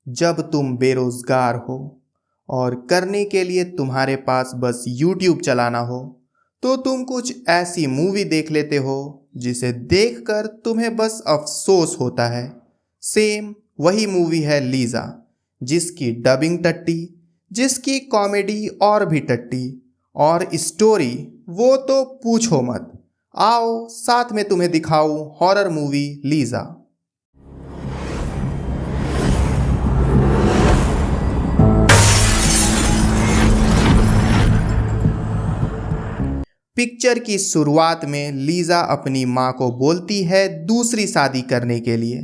जब तुम बेरोजगार हो और करने के लिए तुम्हारे पास बस यूट्यूब चलाना हो, तो तुम कुछ ऐसी मूवी देख लेते हो जिसे देखकर तुम्हें बस अफसोस होता है। सेम वही मूवी है लीज़ा, जिसकी डबिंग टट्टी, जिसकी कॉमेडी और भी टट्टी, और स्टोरी वो तो पूछो मत। आओ साथ में तुम्हें दिखाऊं हॉरर मूवी लीज़ा। पिक्चर की शुरुआत में लीज़ा अपनी माँ को बोलती है दूसरी शादी करने के लिए,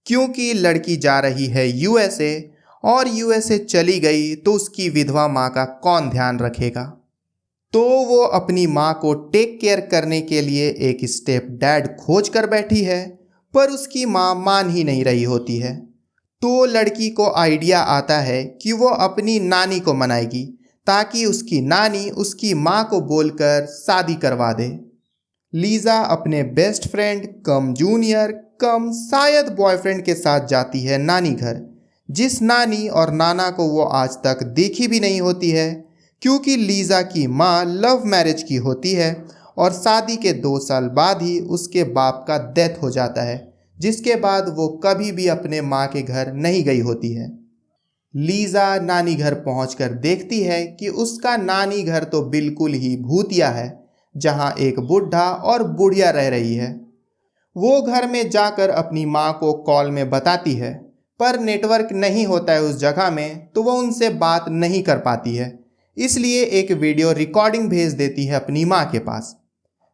क्योंकि लड़की जा रही है यूएसए, और यूएसए चली गई तो उसकी विधवा माँ का कौन ध्यान रखेगा। तो वो अपनी माँ को टेक केयर करने के लिए एक स्टेप डैड खोज कर बैठी है, पर उसकी माँ मान ही नहीं रही होती है। तो लड़की को आइडिया आता है कि वो अपनी नानी को मनाएगी, ताकि उसकी नानी उसकी माँ को बोलकर शादी करवा दे। लीज़ा अपने बेस्ट फ्रेंड कम जूनियर कम शायद बॉयफ्रेंड के साथ जाती है नानी घर, जिस नानी और नाना को वो आज तक देखी भी नहीं होती है, क्योंकि लीज़ा की माँ लव मैरिज की होती है और शादी के 2 साल बाद ही उसके बाप का डेथ हो जाता है, जिसके बाद वो कभी भी अपने माँ के घर नहीं गई होती है। लीज़ा नानी घर पहुंचकर देखती है कि उसका नानी घर तो बिल्कुल ही भूतिया है, जहां एक बुढ़ा और बुढ़िया रह रही है। वो घर में जाकर अपनी माँ को कॉल में बताती है, पर नेटवर्क नहीं होता है उस जगह में, तो वो उनसे बात नहीं कर पाती है। इसलिए एक वीडियो रिकॉर्डिंग भेज देती है अपनी माँ के पास।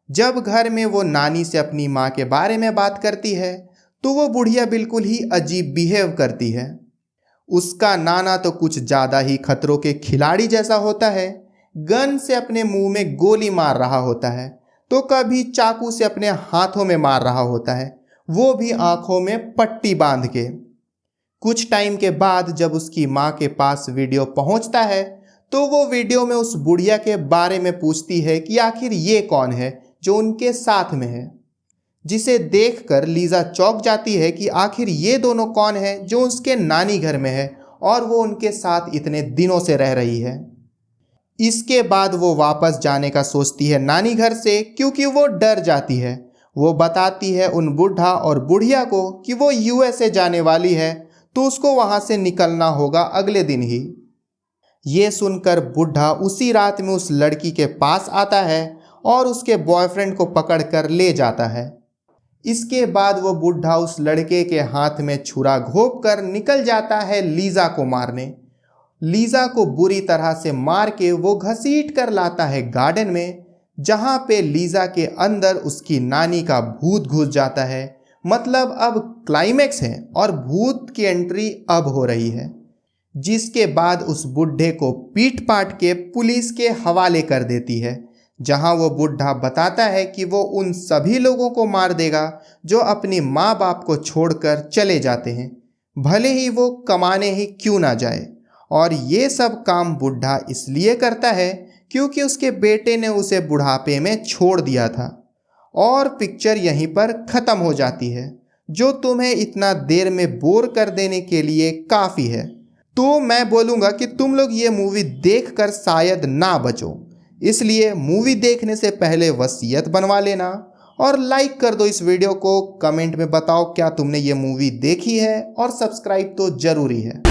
जब घर में वो नानी से अपनी माँ के बारे में बात करती है, तो वो बुढ़िया बिल्कुल ही अजीब बिहेव करती है। उसका नाना तो कुछ ज़्यादा ही खतरों के खिलाड़ी जैसा होता है। गन से अपने मुंह में गोली मार रहा होता है, तो कभी चाकू से अपने हाथों में मार रहा होता है, वो भी आंखों में पट्टी बांध के। कुछ टाइम के बाद जब उसकी माँ के पास वीडियो पहुंचता है, तो वो वीडियो में उस बुढ़िया के बारे में पूछती है कि आखिर ये कौन है जो उनके साथ में है, जिसे देखकर लीज़ा चौंक जाती है कि आखिर ये दोनों कौन है जो उसके नानी घर में है और वो उनके साथ इतने दिनों से रह रही है। इसके बाद वो वापस जाने का सोचती है नानी घर से, क्योंकि वो डर जाती है। वो बताती है उन बुढ़ा और बुढ़िया को कि वो यूएसए जाने वाली है, तो उसको वहाँ से निकलना होगा अगले दिन ही। ये सुनकर बुढ़ा उसी रात में उस लड़की के पास आता है और उसके बॉयफ्रेंड को पकड़ कर ले जाता है। इसके बाद वो बुढ़ा उस लड़के के हाथ में छुरा घोंप कर निकल जाता है लीज़ा को मारने। लीज़ा को बुरी तरह से मार के वो घसीट कर लाता है गार्डन में, जहाँ पे लीज़ा के अंदर उसकी नानी का भूत घुस जाता है। मतलब अब क्लाइमेक्स है और भूत की एंट्री अब हो रही है, जिसके बाद उस बुढ़े को पीट पाट के पुलिस के हवाले कर देती है, जहां वो बुढ़ा बताता है कि वो उन सभी लोगों को मार देगा जो अपनी माँ बाप को छोड़कर चले जाते हैं, भले ही वो कमाने ही क्यों ना जाए। और ये सब काम बुढ़ा इसलिए करता है क्योंकि उसके बेटे ने उसे बुढ़ापे में छोड़ दिया था। और पिक्चर यहीं पर ख़त्म हो जाती है, जो तुम्हें इतना देर में बोर कर देने के लिए काफ़ी है। तो मैं बोलूँगा कि तुम लोग ये मूवी देखकर शायद ना बचो, इसलिए मूवी देखने से पहले वसीयत बनवा लेना और लाइक कर दो इस वीडियो को। कमेंट में बताओ क्या तुमने ये मूवी देखी है, और सब्सक्राइब तो ज़रूरी है।